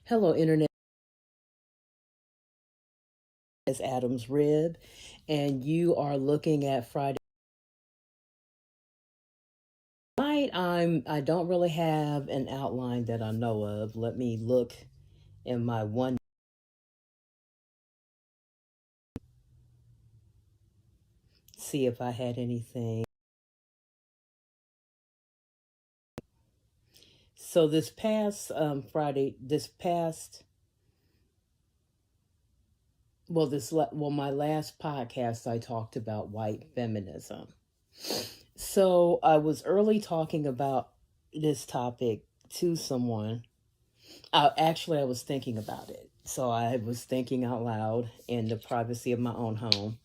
Hello, Internet. It's Adam's Rib, and you are looking at Friday night. I don't really have an outline that I know of. Let me look in my one. See if I had anything. So this past Friday, my last podcast, I talked about white feminism. So I was early talking about this topic to someone. Actually, I was thinking about it. So I was thinking out loud in the privacy of my own home.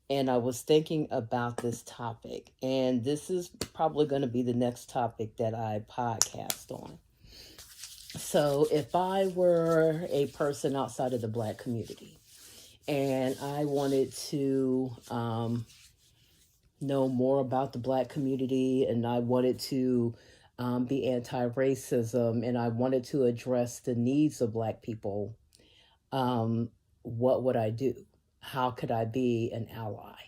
And I was thinking about this topic. And this is probably going to be the next topic that I podcast on. So if I were a person outside of the Black community and I wanted to know more about the Black community, and I wanted to be anti-racism, and I wanted to address the needs of Black people, what would I do? How could I be an ally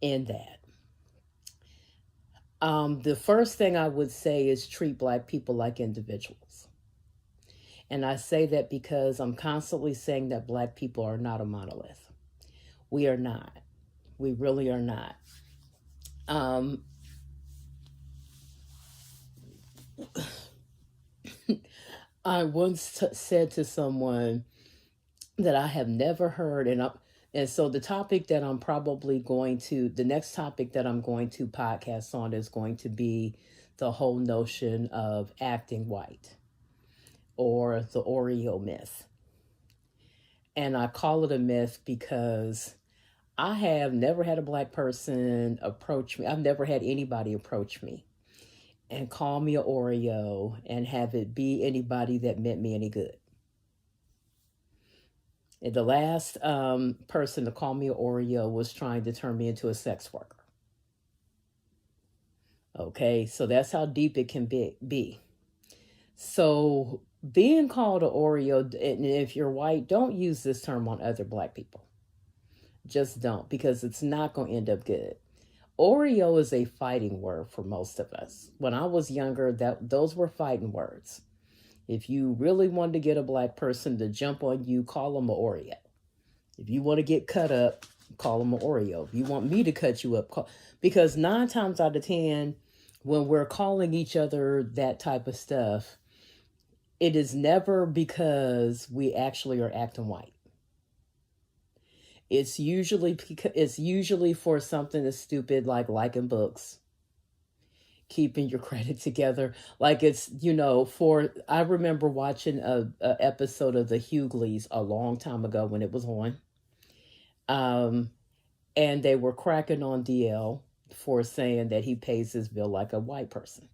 in that? The first thing I would say is treat Black people like individuals. And I say that because I'm constantly saying that Black people are not a monolith. We are not. We really are not. I once said to someone that I have never heard, and so the topic that the next topic that I'm going to podcast on is going to be the whole notion of acting white, or the Oreo myth. And I call it a myth because I have never had a Black person approach me. I've never had anybody approach me and call me an Oreo and have it be anybody that meant me any good. And the last person to call me an Oreo was trying to turn me into a sex worker. Okay, so that's how deep it can be. So being called an Oreo, and if you're white, don't use this term on other Black people. Just don't, because it's not going to end up good. Oreo is a fighting word for most of us. When I was younger, those were fighting words. If you really wanted to get a Black person to jump on you, call them an Oreo. If you want to get cut up, call them an Oreo. If you want me to cut you up, because 9 times out of 10, when we're calling each other that type of stuff, it is never because we actually are acting white. It's usually for something as stupid like liking books, keeping your credit together. Like I remember watching a episode of the Hughleys a long time ago when it was on. And they were cracking on DL for saying that he pays his bill like a white person.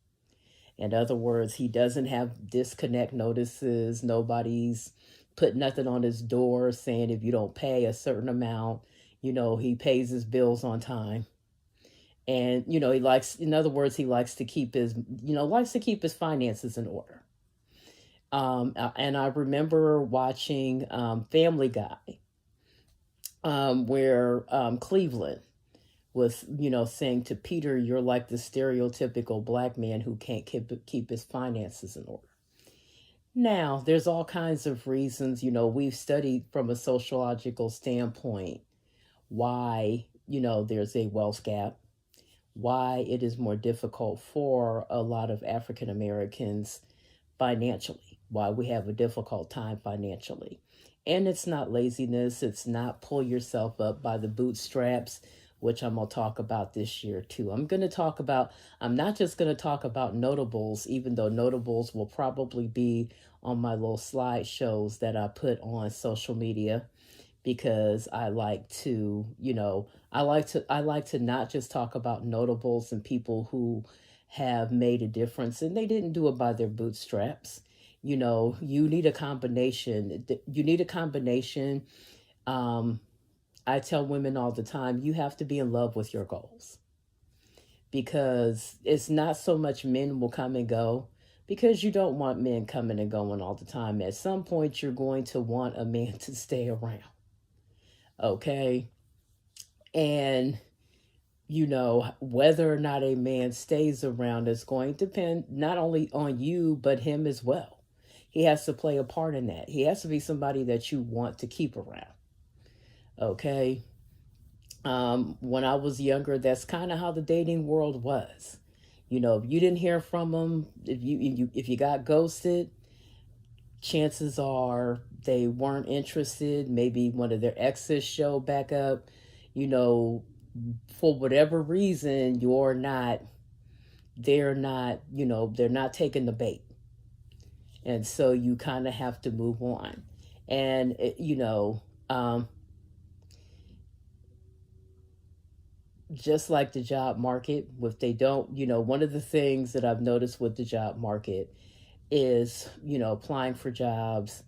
In other words, he doesn't have disconnect notices. Nobody's put nothing on his door saying if you don't pay a certain amount, he pays his bills on time. And, he likes to keep his finances in order. And I remember watching Family Guy, where Cleveland was, saying to Peter, you're like the stereotypical Black man who can't keep his finances in order. Now, there's all kinds of reasons, we've studied from a sociological standpoint why, there's a wealth gap, why it is more difficult for a lot of African Americans financially, why we have a difficult time financially. And it's not laziness, it's not pull yourself up by the bootstraps, which I'm going to talk about this year too. I'm not just going to talk about notables, even though notables will probably be on my little slideshows that I put on social media, because I like to not just talk about notables and people who have made a difference and they didn't do it by their bootstraps. You need a combination. I tell women all the time, you have to be in love with your goals, because it's not so much men will come and go, because you don't want men coming and going all the time. At some point, you're going to want a man to stay around. Okay. And, whether or not a man stays around is going to depend not only on you, but him as well. He has to play a part in that. He has to be somebody that you want to keep around. Okay. When I was younger, that's kind of how the dating world was. If you didn't hear from them, if you got ghosted, chances are they weren't interested. Maybe one of their exes showed back up. You know, for whatever reason, they're not taking the bait. And so you kind of have to move on. And, just like the job market, if they don't, one of the things that I've noticed with the job market is, applying for jobs.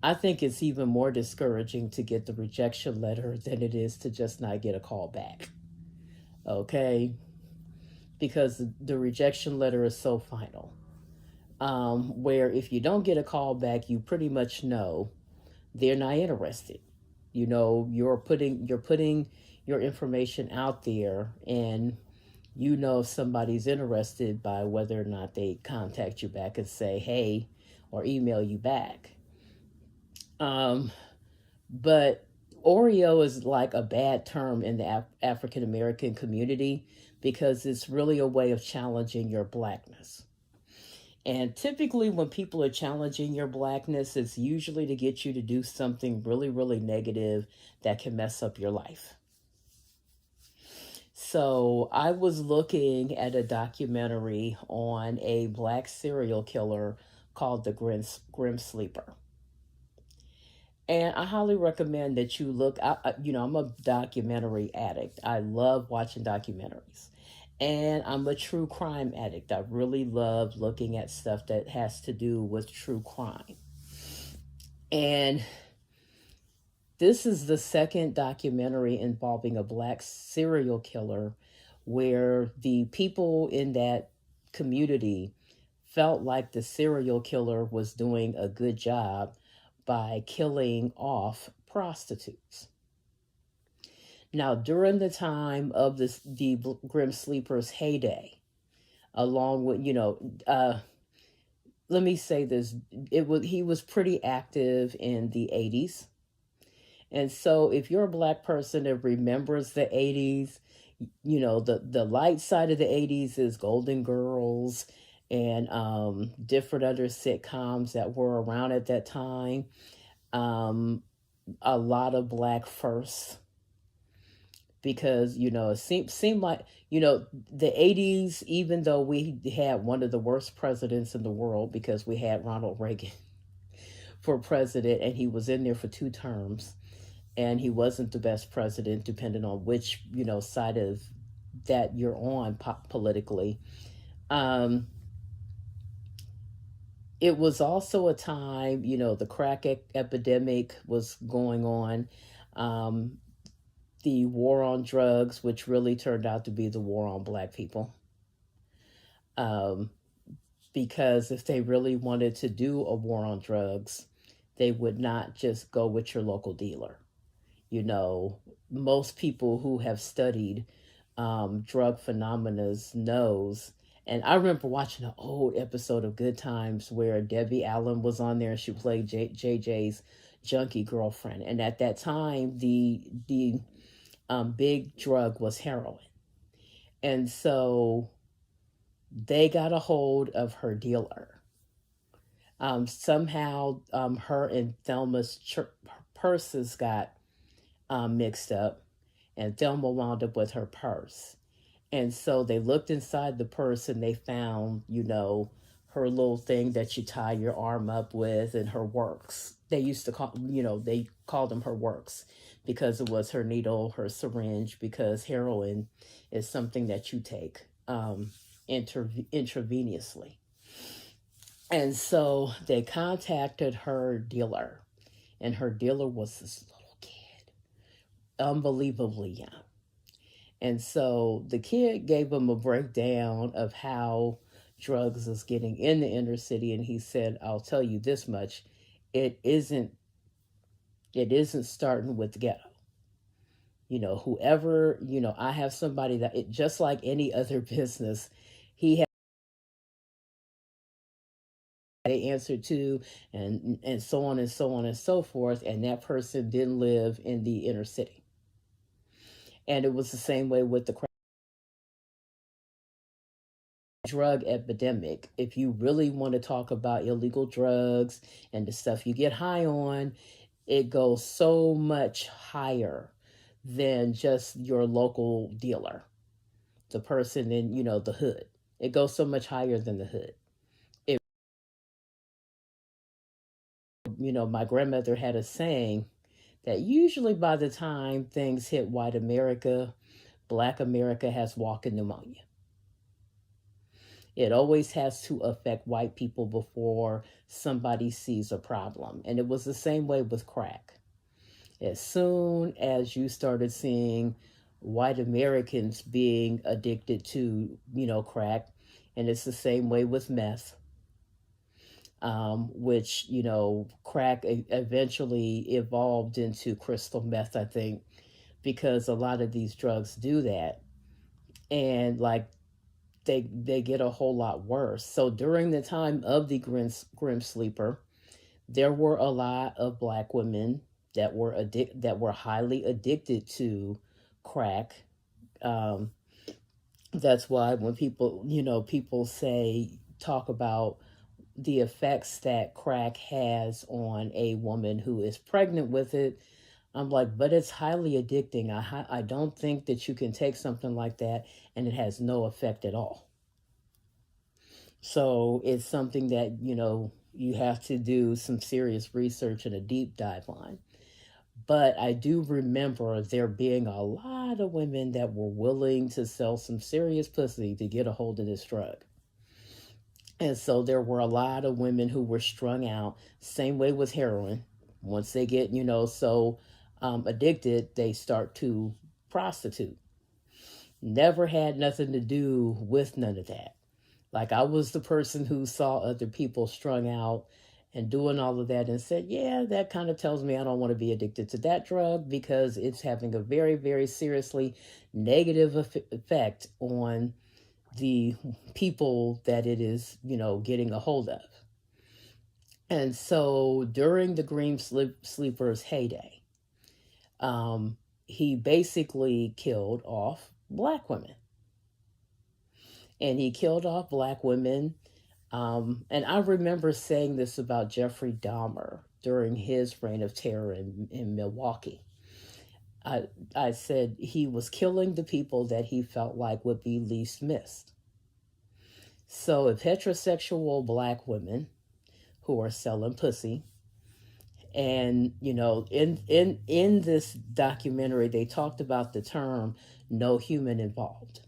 I think it's even more discouraging to get the rejection letter than it is to just not get a call back. Okay? Because the rejection letter is so final. Where if you don't get a call back, you pretty much know they're not interested. You're putting your information out there, and if somebody's interested by whether or not they contact you back and say hey, or email you back. But Oreo is like a bad term in the African American community because it's really a way of challenging your blackness. And typically, when people are challenging your blackness, it's usually to get you to do something really, really negative that can mess up your life. So I was looking at a documentary on a black serial killer called the Grim Sleeper. And I highly recommend that you look. I'm a documentary addict. I love watching documentaries. And I'm a true crime addict. I really love looking at stuff that has to do with true crime. And this is the second documentary involving a black serial killer where the people in that community felt like the serial killer was doing a good job by killing off prostitutes. Now, during the time of the Grim Sleeper's heyday, along with, let me say this, he was pretty active in the 80s. And so if you're a black person that remembers the 80s, the light side of the 80s is Golden Girls and different other sitcoms that were around at that time. A lot of black firsts. Because, it seemed like, the 80s, even though we had one of the worst presidents in the world because we had Ronald Reagan for president and he was in there for 2 terms and he wasn't the best president depending on which, side of that you're on politically. It was also a time, the crack epidemic was going on. The war on drugs, which really turned out to be the war on black people. Because if they really wanted to do a war on drugs, they would not just go with your local dealer. Most people who have studied drug phenomena knows. And I remember watching an old episode of Good Times where Debbie Allen was on there and she played JJ's junkie girlfriend. And at that time, the big drug was heroin. And so they got a hold of her dealer. Somehow her and Thelma's purses got mixed up, and Thelma wound up with her purse. And so they looked inside the purse and they found, her little thing that you tie your arm up with and her works. They used to they called them her works because it was her needle, her syringe, because heroin is something that you take intravenously. And so they contacted her dealer, and her dealer was this little kid, unbelievably young. And so the kid gave them a breakdown of how, drugs is getting in the inner city. And he said, I'll tell you this much, it isn't it isn't starting with the ghetto. Whoever, I have somebody that just like any other business, he has they answer to, and so on and so on and so forth, and that person didn't live in the inner city. And it was the same way with the drug epidemic. If you really want to talk about illegal drugs and the stuff you get high on, it goes so much higher than just your local dealer, the person in, the hood. It goes so much higher than the hood. It, my grandmother had a saying that usually by the time things hit white America, Black America has walking pneumonia. It always has to affect white people before somebody sees a problem. And it was the same way with crack. As soon as you started seeing white Americans being addicted to, crack, and it's the same way with meth, which, crack eventually evolved into crystal meth, I think, because a lot of these drugs do that. And like they get a whole lot worse. So during the time of the Grim Sleeper, there were a lot of Black women that were highly addicted to crack. Um, that's why when people talk about the effects that crack has on a woman who is pregnant with it, I'm like, but it's highly addicting. I don't think that you can take something like that and it has no effect at all. So it's something that, you have to do some serious research and a deep dive on. But I do remember there being a lot of women that were willing to sell some serious pussy to get a hold of this drug. And so there were a lot of women who were strung out. Same way with heroin. Once they get, so addicted, they start to prostitute. Never had nothing to do with none of that. Like I was the person who saw other people strung out and doing all of that and said, yeah, that kind of tells me I don't want to be addicted to that drug because it's having a very, very seriously negative effect on the people that it is, getting a hold of. And so during the Green Sleeper's heyday, he basically killed off Black women. And he killed off Black women. And I remember saying this about Jeffrey Dahmer during his reign of terror in Milwaukee. I said he was killing the people that he felt like would be least missed. So if heterosexual Black women who are selling pussy, and in this documentary they talked about the term no human involved.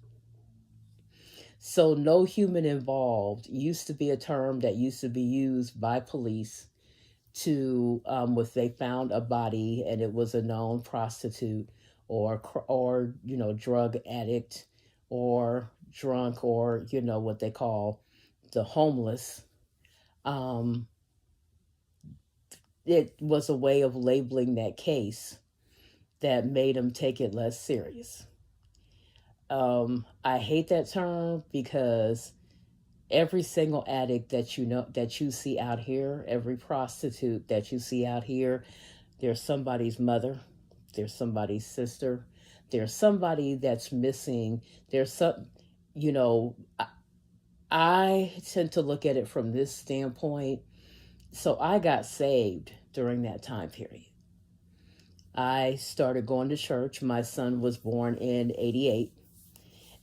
So no human involved used to be a term that used to be used by police to if they found a body and it was a known prostitute or drug addict or drunk or what they call the homeless. It was a way of labeling that case that made them take it less serious. I hate that term because every single addict that you see out here, every prostitute that you see out here, there's somebody's mother, there's somebody's sister, there's somebody that's missing. There's some, I tend to look at it from this standpoint. So I got saved during that time period. I started going to church. My son was born in 88.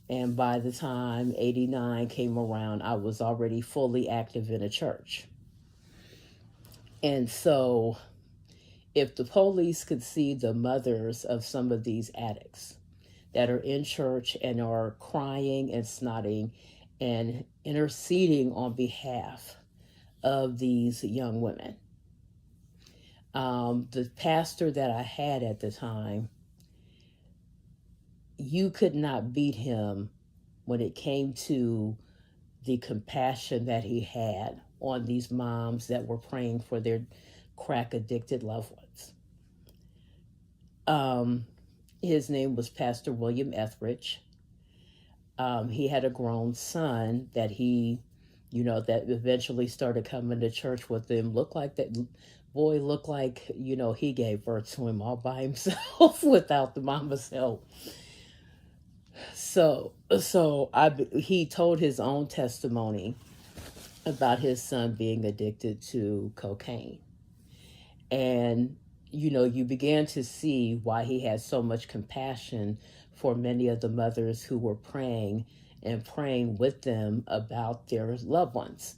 And by the time 89 came around, I was already fully active in a church. And so if the police could see the mothers of some of these addicts that are in church and are crying and snotting and interceding on behalf of these young women. The pastor that I had at the time, you could not beat him when it came to the compassion that he had on these moms that were praying for their crack addicted loved ones. His name was Pastor William Etheridge. He had a grown son that that eventually started coming to church with him. Looked like he gave birth to him all by himself without the mama's help. He told his own testimony about his son being addicted to cocaine. And, you began to see why he had so much compassion for many of the mothers who were praying with them about their loved ones.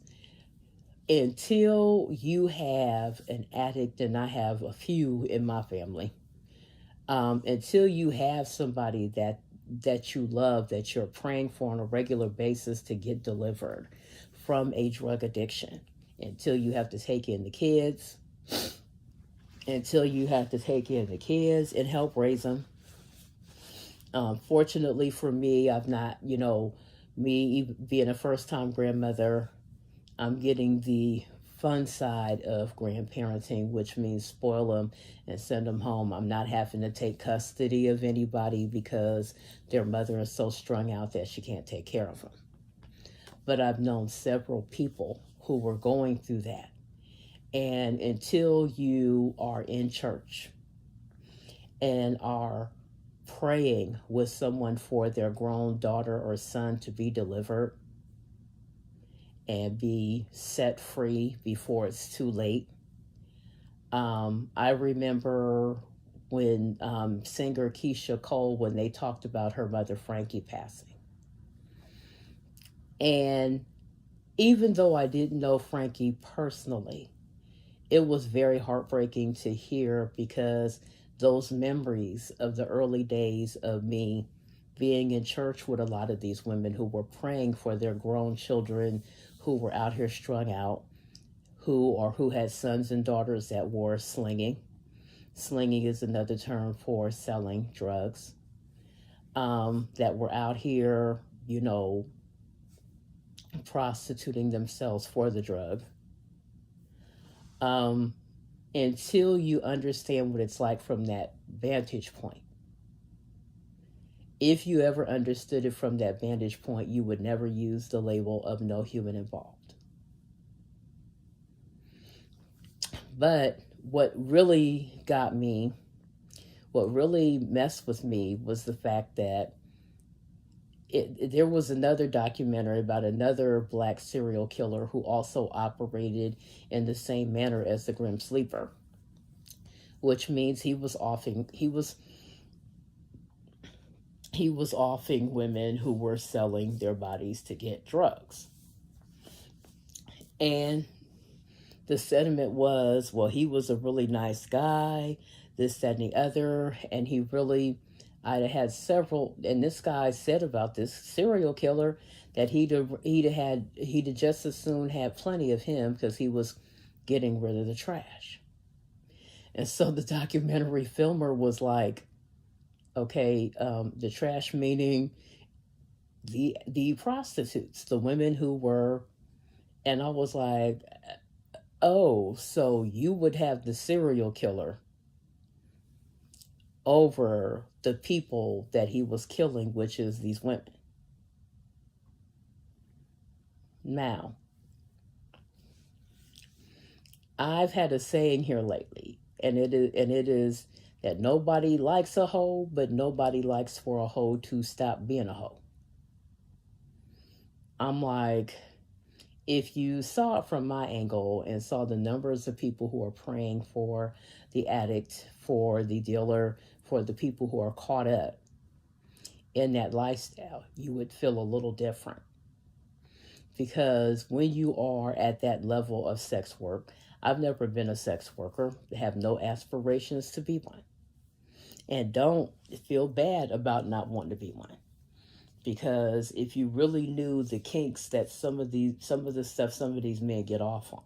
Until you have an addict, and I have a few in my family, until you have somebody that you love, that you're praying for on a regular basis to get delivered from a drug addiction, until you have to take in the kids, and help raise them. Fortunately for me, I've not, me being a first-time grandmother, I'm getting the fun side of grandparenting, which means spoil them and send them home. I'm not having to take custody of anybody because their mother is so strung out that she can't take care of them. But I've known several people who were going through that. And until you are in church and are praying with someone for their grown daughter or son to be delivered and be set free before it's too late. I remember when singer Keisha Cole, when they talked about her mother Frankie passing. And even though I didn't know Frankie personally, it was very heartbreaking to hear, because those memories of the early days of me being in church with a lot of these women who were praying for their grown children who were out here strung out, who had sons and daughters that were slinging. Slinging is another term for selling drugs, that were out here, prostituting themselves for the drug. Until you understand what it's like from that vantage point. If you ever understood it from that vantage point, you would never use the label of no human involved. But what really messed with me was the fact that there was another documentary about another Black serial killer who also operated in the same manner as the Grim Sleeper, which means he was offing women who were selling their bodies to get drugs. And the sentiment was, well, he was a really nice guy, this, that, and the other, and I had several, and this guy said about this serial killer that he'd just as soon had plenty of him because he was getting rid of the trash. And so the documentary filmer was like, okay, the trash meaning the prostitutes, the women who were, and I was like, oh, so you would have the serial killer over the people that he was killing, which is these women. Now, I've had a saying here lately, and it is that nobody likes a hoe, but nobody likes for a hoe to stop being a hoe. I'm like, if you saw it from my angle and saw the numbers of people who are praying for the addict, for the dealer, for the people who are caught up in that lifestyle, you would feel a little different. Because when you are at that level of sex work, I've never been a sex worker, have no aspirations to be one. And don't feel bad about not wanting to be one. Because if you really knew the kinks that some of the stuff some of these men get off on.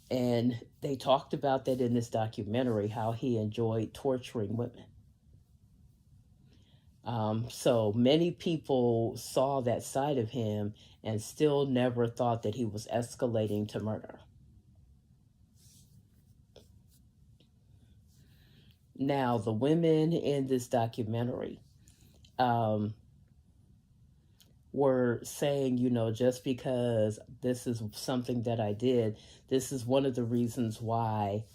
And they talked about that in this documentary, how he enjoyed torturing women. So many people saw that side of him and still never thought that he was escalating to murder. Now, the women in this documentary um, were saying, just because this is something that I did, this is one of the reasons why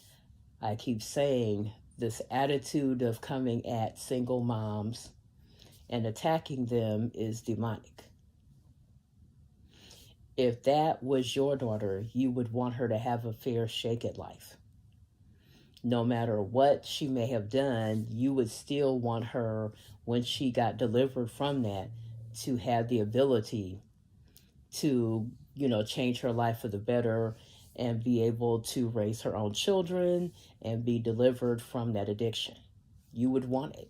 I keep saying this attitude of coming at single moms and attacking them is demonic. If that was your daughter, you would want her to have a fair shake at life. No matter what she may have done, you would still want her, when she got delivered from that, to have the ability to, change her life for the better and be able to raise her own children and be delivered from that addiction. You would want it.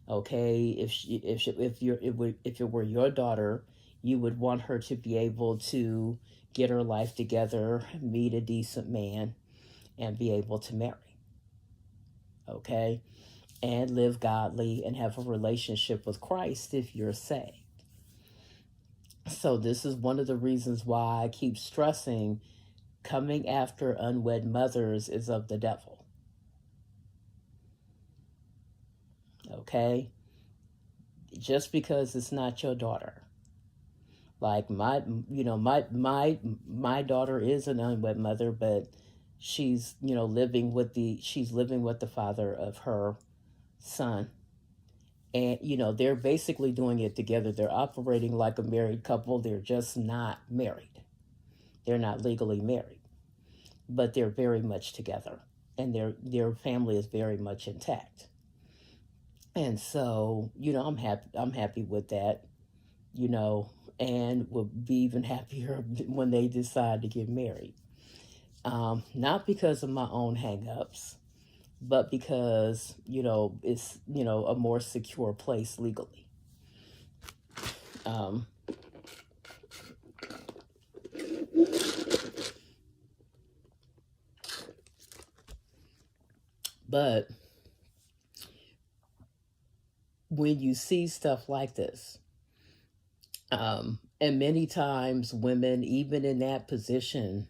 Okay, if it were your daughter, you would want her to be able to get her life together, meet a decent man, and be able to marry. Okay, and live godly and have a relationship with Christ if you're saved. So this is one of the reasons why I keep stressing coming after unwed mothers is of the devil. Okay, just because it's not your daughter. Like my daughter is an unwed mother, but she's living with the father of her son, and they're basically doing it together. They're operating like a married couple. They're just not married. They're not legally married, but they're very much together, and their family is very much intact. And so I'm happy with that, and will be even happier when they decide to get married. Not because of my own hangups, but because, it's, a more secure place legally. But when you see stuff like this, and many times women, even in that position,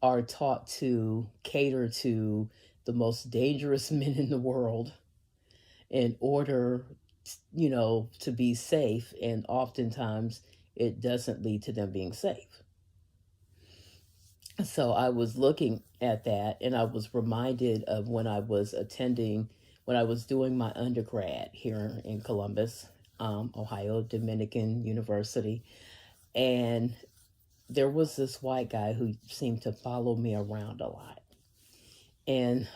are taught to cater to the most dangerous men in the world in order, to be safe. And oftentimes it doesn't lead to them being safe. So I was looking at that and I was reminded of when I was doing my undergrad here in Columbus, Ohio, Dominican University. And there was this white guy who seemed to follow me around a lot. And,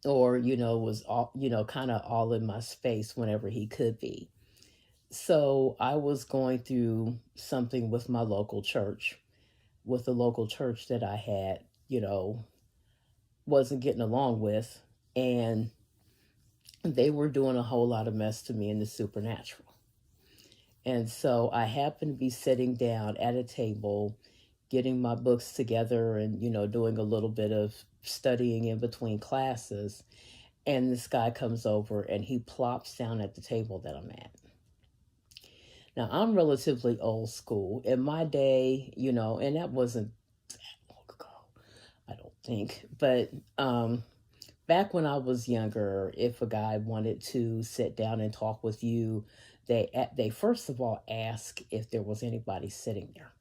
or, was all, kind of all in my space whenever he could be. So I was going through something with the local church that I had, wasn't getting along with. And they were doing a whole lot of mess to me in the supernatural. And so I happened to be sitting down at a table, getting my books together and, doing a little bit of studying in between classes. And this guy comes over and he plops down at the table that I'm at. Now, I'm relatively old school. In my day, and that wasn't that long ago, I don't think. But back when I was younger, if a guy wanted to sit down and talk with you, they first of all ask if there was anybody sitting there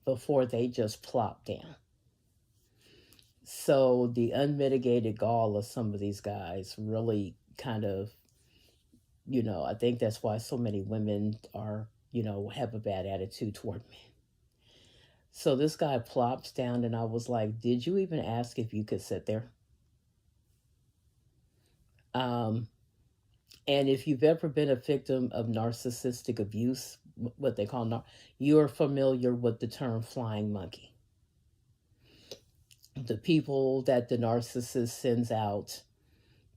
before they just plop down. So the unmitigated gall of some of these guys really kind of, I think that's why so many women are, have a bad attitude toward me. So this guy plops down and I was like, did you even ask if you could sit there? And if you've ever been a victim of narcissistic abuse, what they call, you're familiar with the term flying monkey. The people that the narcissist sends out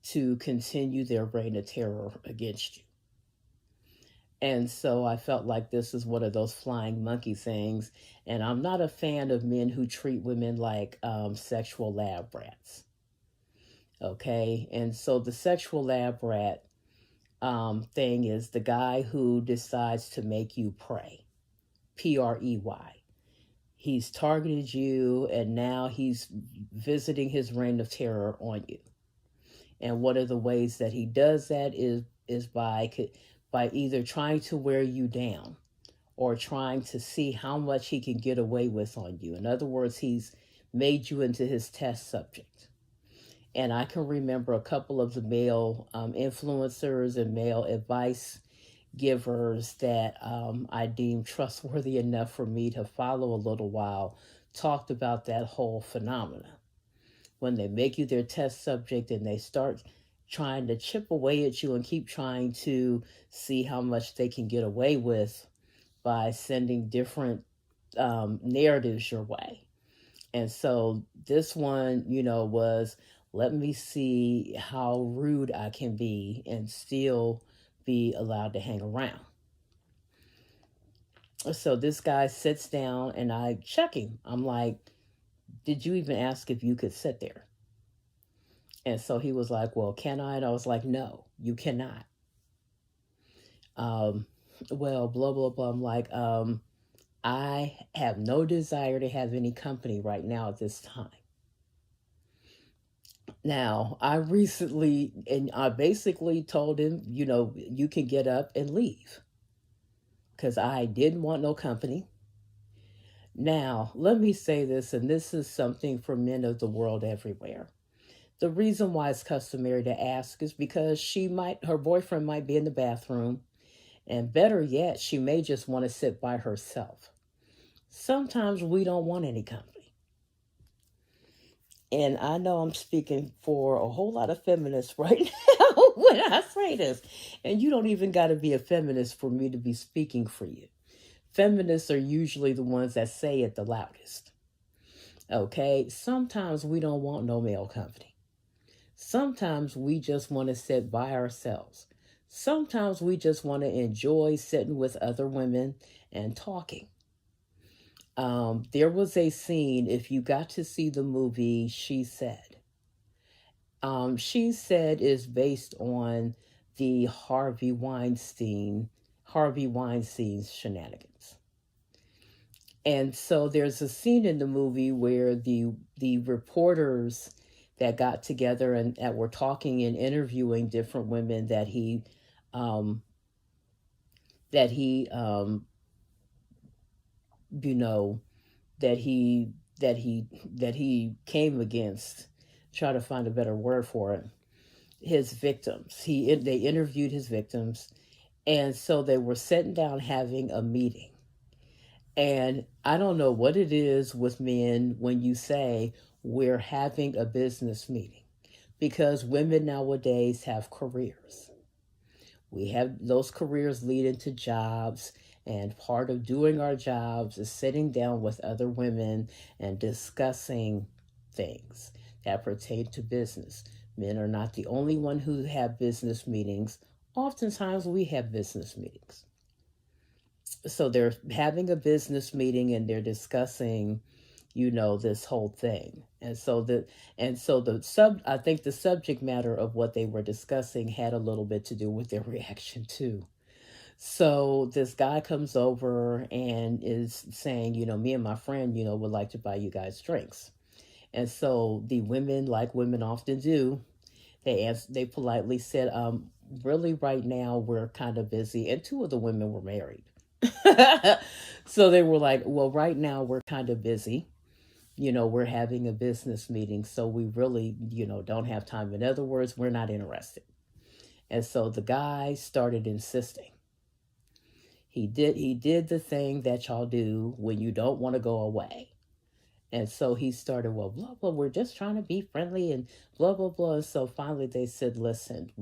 to continue their reign of terror against you. And so I felt like this is one of those flying monkey things. And I'm not a fan of men who treat women like sexual lab rats. Okay. And so the sexual lab rat thing is the guy who decides to make you pray. Prey. He's targeted you, and now he's visiting his reign of terror on you. And one of the ways that he does that is by either trying to wear you down or trying to see how much he can get away with on you. In other words, he's made you into his test subject. And I can remember a couple of the male influencers and male advice givers that I deemed trustworthy enough for me to follow a little while talked about that whole phenomena. When they make you their test subject and they start trying to chip away at you and keep trying to see how much they can get away with by sending different narratives your way. And so this one, was let me see how rude I can be and still be allowed to hang around. So this guy sits down and I check him. I'm like, did you even ask if you could sit there? And so he was like, well, can I? And I was like, no, you cannot. Well, blah, blah, blah. I'm like, I have no desire to have any company right now at this time. Now, I basically told him, you can get up and leave because I didn't want no company. Now, let me say this, and this is something for men of the world everywhere. The reason why it's customary to ask is because her boyfriend might be in the bathroom, and better yet, she may just want to sit by herself. Sometimes we don't want any company. And I know I'm speaking for a whole lot of feminists right now when I say this. And you don't even got to be a feminist for me to be speaking for you. Feminists are usually the ones that say it the loudest. Okay? Sometimes we don't want no male company. Sometimes we just want to sit by ourselves. Sometimes we just want to enjoy sitting with other women and talking. There was a scene, if you got to see the movie She Said. She Said is based on the Harvey Weinstein's shenanigans. And so there's a scene in the movie where the reporters that got together and that were talking and interviewing different women that he came against, try to find a better word for it, his victims. They interviewed his victims, and so they were sitting down having a meeting. And I don't know what it is with men when you say we're having a business meeting, because women nowadays have careers. We have those careers lead into jobs, and part of doing our jobs is sitting down with other women and discussing things that pertain to business. Men are not the only one who have business meetings. Oftentimes we have business meetings. So they're having a business meeting and they're discussing, this whole thing. I think the subject matter of what they were discussing had a little bit to do with their reaction too. So this guy comes over and is saying, me and my friend, would like to buy you guys drinks. And so the women, like women often do, they politely said, really right now we're kind of busy. And two of the women were married. So they were like, well, right now we're kind of busy. We're having a business meeting, so we really, don't have time. In other words, we're not interested. And so the guy started insisting. He did the thing that y'all do when you don't want to go away. And so he started, well, blah, blah, we're just trying to be friendly and blah, blah, blah. And so finally they said, listen,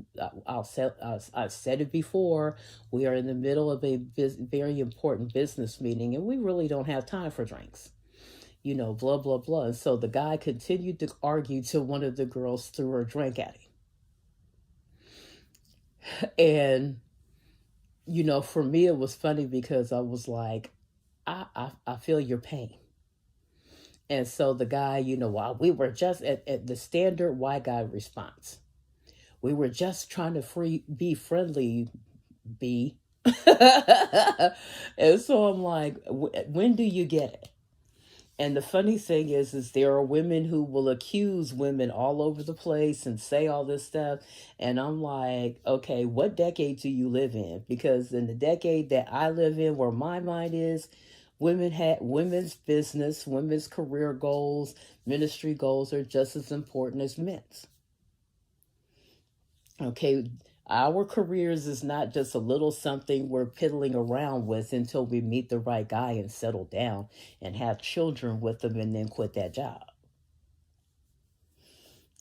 I've said it before. We are in the middle of a very important business meeting and we really don't have time for drinks. Blah, blah, blah. And so the guy continued to argue till one of the girls threw her drink at him. And, for me, it was funny because I was like, I feel your pain. And so the guy, while we were just at the standard white guy response, we were just trying to be friendly, be. And so I'm like, when do you get it? And the funny thing is there are women who will accuse women all over the place and say all this stuff. And I'm like, okay, what decade do you live in? Because in the decade that I live in, where my mind is, women had women's business, women's career goals, ministry goals are just as important as men's. Okay, our careers is not just a little something we're piddling around with until we meet the right guy and settle down and have children with them and then quit that job.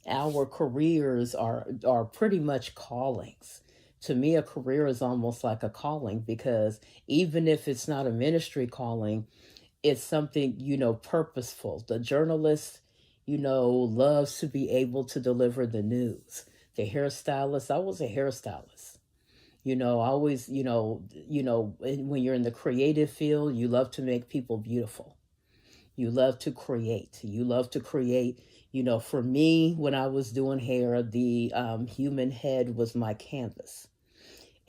Our careers are pretty much callings. To me, a career is almost like a calling, because even if it's not a ministry calling, it's something, purposeful. The journalist, loves to be able to deliver the news. The hairstylist, I was a hairstylist. Always, when you're in the creative field, you love to make people beautiful. You love to create. You love to create. For me, when I was doing hair, the human head was my canvas.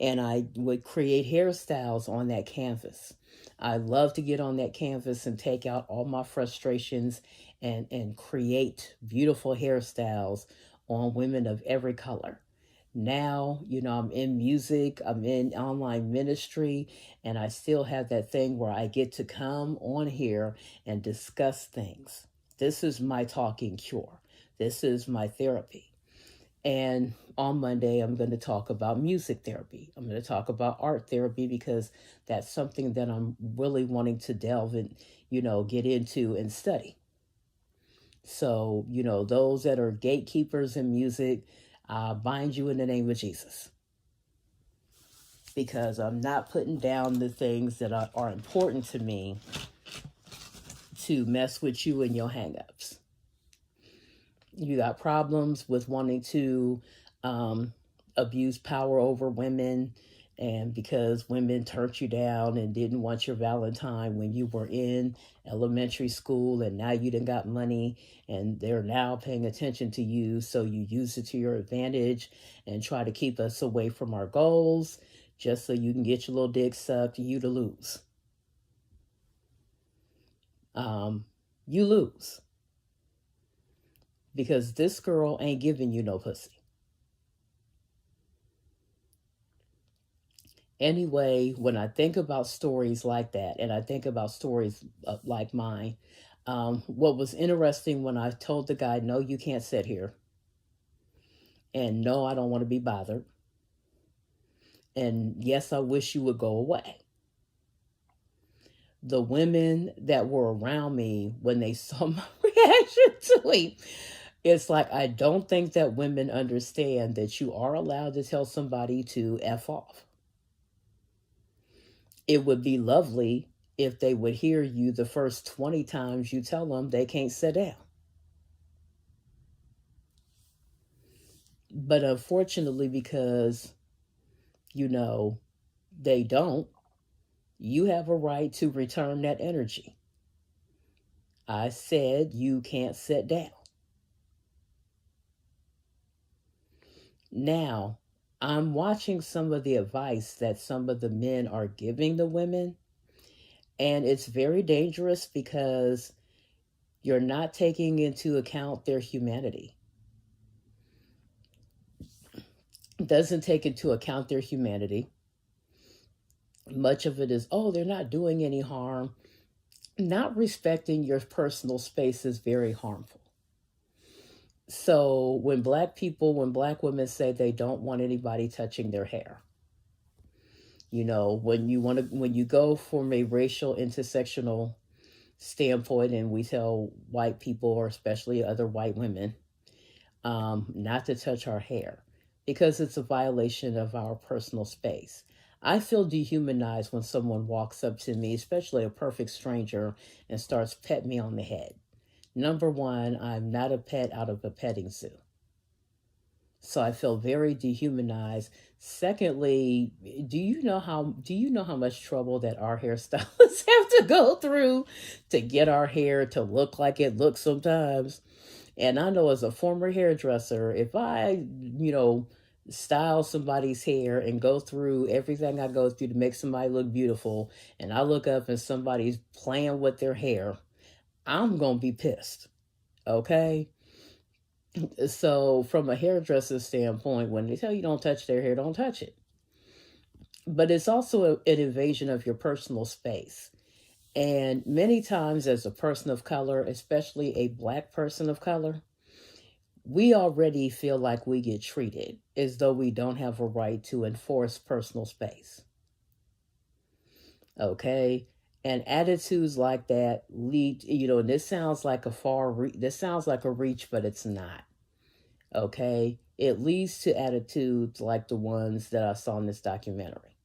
And I would create hairstyles on that canvas. I love to get on that canvas and take out all my frustrations and create beautiful hairstyles on women of every color. Now, I'm in music, I'm in online ministry, and I still have that thing where I get to come on here and discuss things. This is my talking cure. This is my therapy. And on Monday, I'm going to talk about music therapy. I'm going to talk about art therapy, because that's something that I'm really wanting to delve and, get into and study. So, those that are gatekeepers in music, bind you in the name of Jesus. Because I'm not putting down the things that are important to me to mess with you and your hangups. You got problems with wanting to abuse power over women, and because women turned you down and didn't want your Valentine when you were in elementary school, and now you done got money and they're now paying attention to you, so you use it to your advantage and try to keep us away from our goals just so you can get your little dick sucked, you to lose. You lose. Because this girl ain't giving you no pussy. Anyway, when I think about stories like that, and I think about stories like mine, what was interesting when I told the guy, no, you can't sit here. And no, I don't want to be bothered. And yes, I wish you would go away. The women that were around me, when they saw my reaction to him, it's like, I don't think that women understand that you are allowed to tell somebody to F off. It would be lovely if they would hear you the first 20 times you tell them they can't sit down. But unfortunately, because, they don't, you have a right to return that energy. I said you can't sit down. Now, I'm watching some of the advice that some of the men are giving the women, and it's very dangerous because you're not taking into account their humanity. It doesn't take into account their humanity. Much of it is, oh, they're not doing any harm. Not respecting your personal space is very harmful. So when black women say they don't want anybody touching their hair, when you go from a racial intersectional standpoint, and we tell white people, or especially other white women, not to touch our hair because it's a violation of our personal space. I feel dehumanized when someone walks up to me, especially a perfect stranger, and starts petting me on the head. Number one, I'm not a pet out of a petting zoo. So I feel very dehumanized. Secondly, do you know how much trouble that our hairstylists have to go through to get our hair to look like it looks sometimes? And I know as a former hairdresser, if I, style somebody's hair and go through everything I go through to make somebody look beautiful, and I look up and somebody's playing with their hair, I'm going to be pissed. Okay? So, from a hairdresser standpoint, when they tell you don't touch their hair, don't touch it. But it's also an invasion of your personal space. And many times, as a person of color, especially a black person of color, we already feel like we get treated as though we don't have a right to enforce personal space. Okay? And attitudes like that lead, and this sounds like this sounds like a reach, but it's not. Okay? It leads to attitudes like the ones that I saw in this documentary.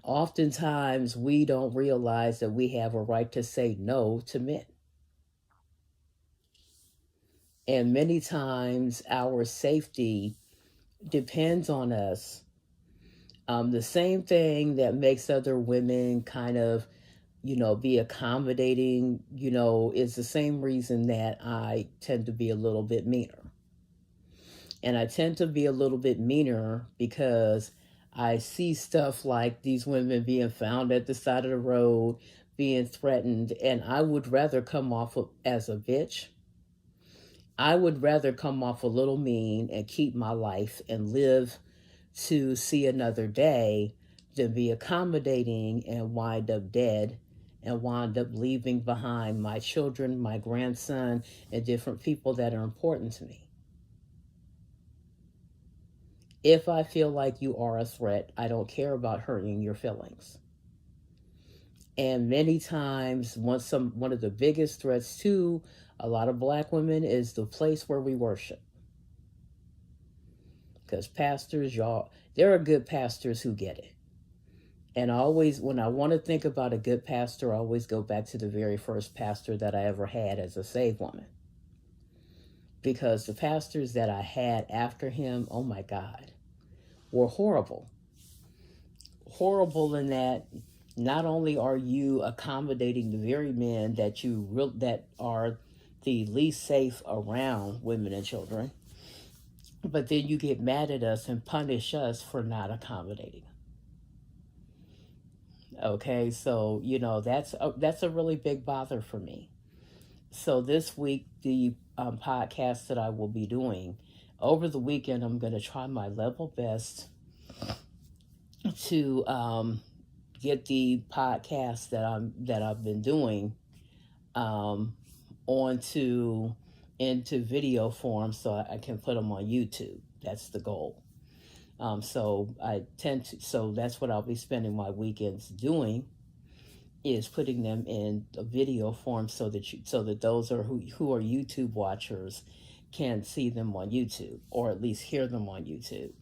Oftentimes, we don't realize that we have a right to say no to men. And many times, our safety depends on us. The same thing that makes other women kind of, be accommodating, is the same reason that I tend to be a little bit meaner. And I tend to be a little bit meaner because I see stuff like these women being found at the side of the road, being threatened, and I would rather come off as a bitch. I would rather come off a little mean and keep my life and live to see another day than be accommodating and wind up dead and wind up leaving behind my children, my grandson, and different people that are important to me. If I feel like you are a threat, I don't care about hurting your feelings. And many times, one of the biggest threats to a lot of black women is the place where we worship. Because pastors, y'all, there are good pastors who get it. And when I want to think about a good pastor, I always go back to the very first pastor that I ever had as a saved woman. Because the pastors that I had after him, oh my God, were horrible. Horrible in that not only are you accommodating the very men that are the least safe around women and children, but then you get mad at us and punish us for not accommodating. Okay, so that's a really big bother for me. So this week, the podcast that I will be doing over the weekend, I'm going to try my level best to get the podcast that I've been doing into video form so I can put them on YouTube. That's the goal. So that's what I'll be spending my weekends doing, is putting them in a video form so that those who are YouTube watchers can see them on YouTube, or at least hear them on YouTube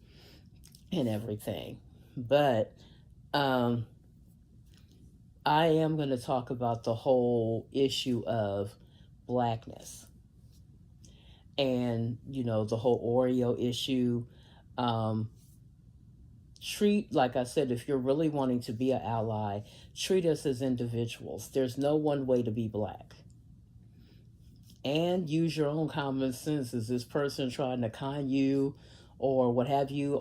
and everything. But I am going to talk about the whole issue of blackness and, the whole Oreo issue. Like I said, if you're really wanting to be an ally, treat us as individuals. There's no one way to be black. And use your own common sense. Is this person trying to con you or what have you?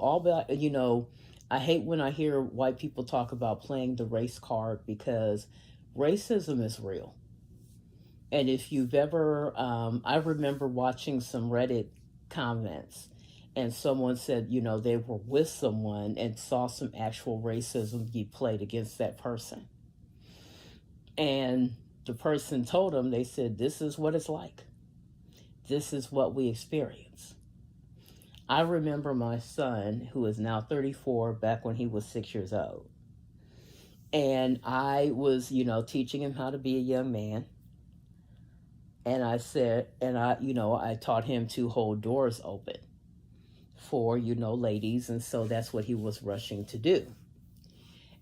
I hate when I hear white people talk about playing the race card, because racism is real. And if you've ever, I remember watching some Reddit comments, and someone said, they were with someone and saw some actual racism be played against that person. And the person told them, they said, this is what it's like. This is what we experience. I remember my son, who is now 34, back when he was 6 years old. And I was, teaching him how to be a young man. And I taught him to hold doors open for, ladies. And so that's what he was rushing to do.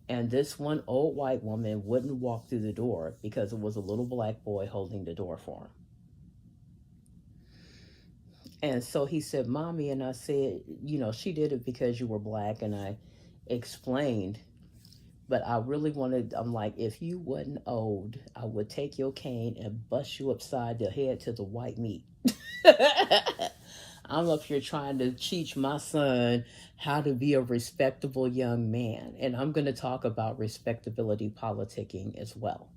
And this one old white woman wouldn't walk through the door because it was a little black boy holding the door for him. And so he said, Mommy, and I said, she did it because you were black. And I explained, but I really wanted, I'm like, if you wasn't old, I would take your cane and bust you upside the head to the white meat. I'm up here trying to teach my son how to be a respectable young man. And I'm going to talk about respectability politicking as well.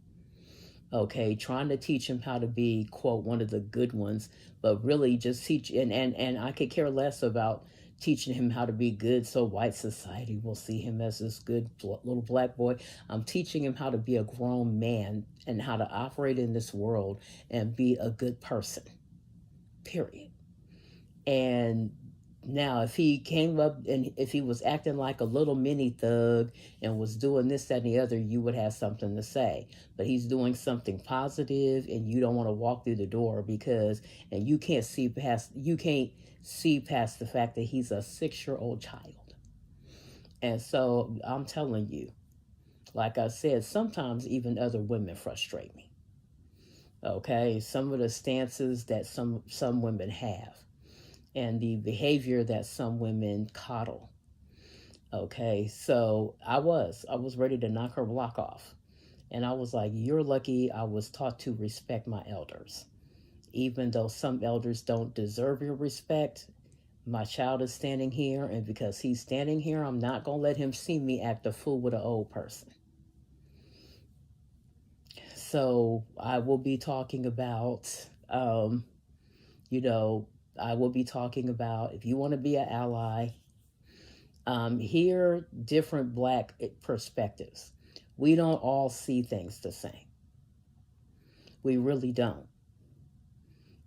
Okay, trying to teach him how to be, quote, one of the good ones, but really just teach, and I could care less about teaching him how to be good so white society will see him as this good little black boy. I'm teaching him how to be a grown man and how to operate in this world and be a good person, period. And now, if he came up and if he was acting like a little mini thug and was doing this, that, and the other, you would have something to say. But he's doing something positive, and you don't want to walk through the door because, and you can't see past the fact that he's a 6-year-old child. And so I'm telling you, like I said, sometimes even other women frustrate me. Okay, some of the stances that some women have and the behavior that some women coddle. Okay, so I was ready to knock her block off. And I was like, you're lucky I was taught to respect my elders. Even though some elders don't deserve your respect, my child is standing here, and because he's standing here, I'm not going to let him see me act a fool with an old person. So I will be talking about, I will be talking about if you want to be an ally, hear different black perspectives. We don't all see things the same. We really don't.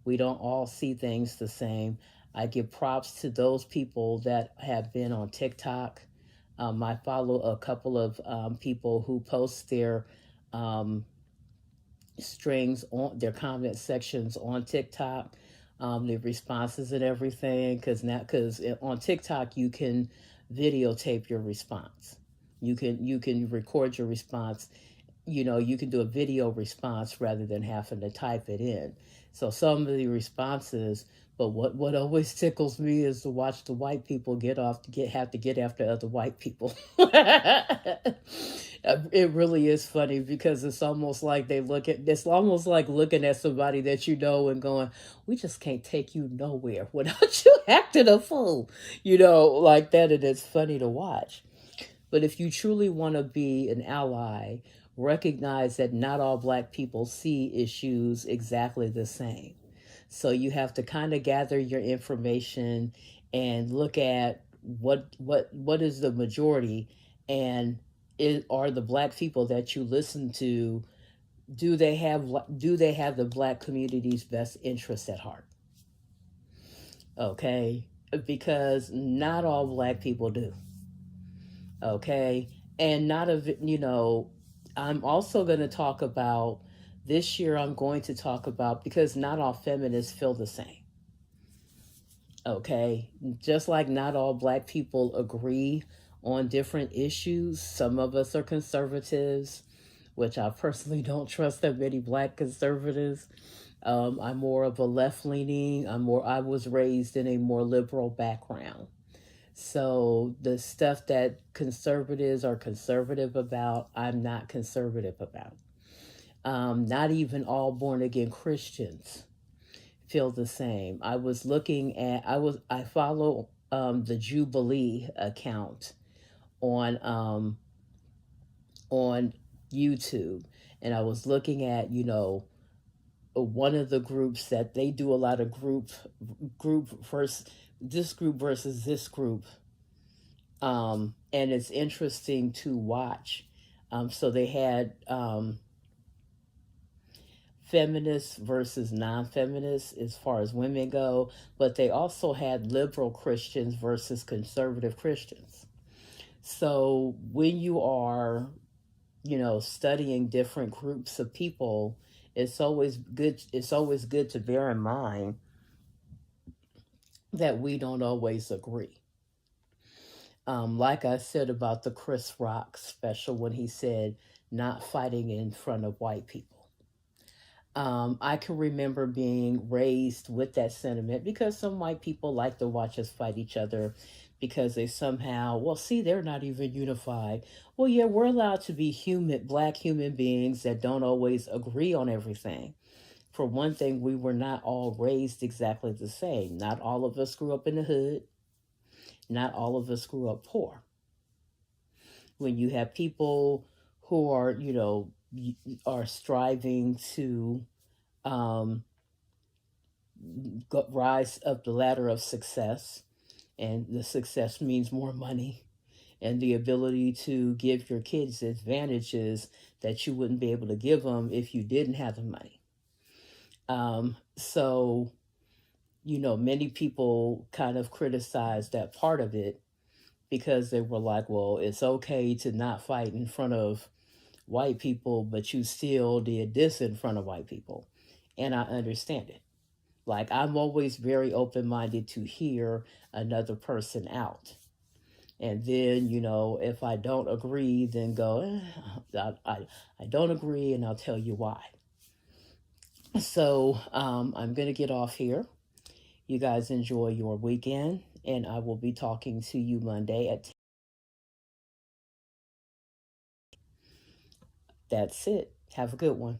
We don't all see things the same. I give props to those people that have been on TikTok. I follow a couple of people who post their strings on their comment sections on TikTok, the responses and everything. Because on TikTok you can videotape your response. You can record your response. You can do a video response rather than having to type it in. So some of the responses, but what always tickles me is to watch the white people have to get after other white people. It really is funny because it's almost like it's almost like looking at somebody that you know and going, we just can't take you nowhere without you acting a fool, like that. And it's funny to watch. But if you truly want to be an ally, recognize that not all black people see issues exactly the same. So you have to kind of gather your information and look at what is the majority, and are the black people that you listen to, do they have the black community's best interests at heart? Okay, because not all black people do. Okay, and not of I'm also going to talk about this year. I'm going to talk about, because not all feminists feel the same. Okay, just like not all black people agree on different issues. Some of us are conservatives, which I personally don't trust that many black conservatives. I'm more of a left leaning. I was raised in a more liberal background. So the stuff that conservatives are conservative about, I'm not conservative about. Not even all born again Christians feel the same. I follow the Jubilee account on YouTube, and I was looking at one of the groups that they do a lot of group versus this group, and it's interesting to watch. So they had feminists versus non-feminists as far as women go, but they also had liberal Christians versus conservative Christians. So when you are, studying different groups of people, it's always good to bear in mind that we don't always agree. Like I said about the Chris Rock special when he said not fighting in front of white people. I can remember being raised with that sentiment because some white people like to watch us fight each other because they somehow, well, see, they're not even unified. Well, yeah, we're allowed to be human, black human beings that don't always agree on everything. For one thing, we were not all raised exactly the same. Not all of us grew up in the hood. Not all of us grew up poor. When you have people who are, are striving to um, rise up the ladder of success, and the success means more money and the ability to give your kids advantages that you wouldn't be able to give them if you didn't have the money. So, many people kind of criticize that part of it because they were like, well, it's okay to not fight in front of white people, but you still did this in front of white people. And I understand it. Like, I'm always very open minded to hear another person out. And then, if I don't agree, then go, I don't agree, and I'll tell you why. So I'm going to get off here. You guys enjoy your weekend, and I will be talking to you Monday at 10. That's it. Have a good one.